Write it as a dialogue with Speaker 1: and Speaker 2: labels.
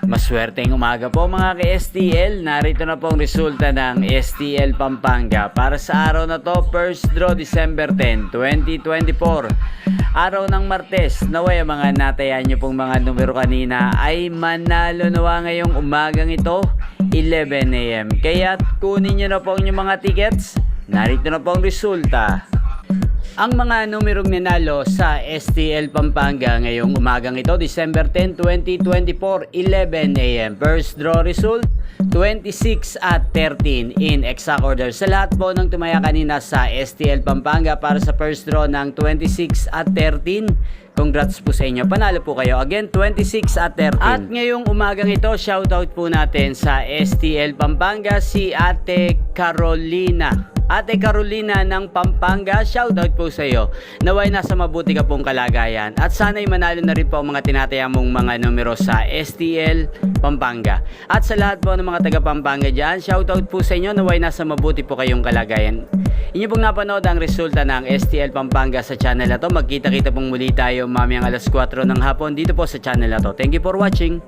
Speaker 1: Maswerteng umaga po mga ka-STL. Narito na po ang resulta ng STL Pampanga para sa araw na to, first draw December 10, 2024. Araw ng Martes. Naway ang mga natayaan nyo pong mga numero kanina ay manalo nawa ngayong umagang ito, 11 AM. Kaya kunin nyo na po ang inyong mga tickets. Narito na po ang resulta. Ang mga numerong nanalo sa STL Pampanga ngayong umagang ito, December 10, 2024, 11 AM. First draw result, 26 at 13 in exact order. Sa lahat po ng tumaya kanina sa STL Pampanga para sa first draw ng 26 at 13, congrats po sa inyo. Panalo po kayo. Again, 26 at 13. At ngayong umagang ito, shoutout po natin sa STL Pampanga si Ate Carolina. Ate Carolina ng Pampanga, shoutout po sa iyo. Naway nasa mabuti ka pong kalagayan. At sana'y manalo na rin po ang mga tinataya mong mga numero sa STL Pampanga. At sa lahat po ng mga taga Pampanga dyan, shoutout po sa inyo. Naway nasa mabuti po kayong kalagayan. Inyo pong napanood ang resulta ng STL Pampanga sa channel na to. Magkita-kita pong muli tayo mamayang alas 4 ng hapon dito po sa channel na to. Thank you for watching.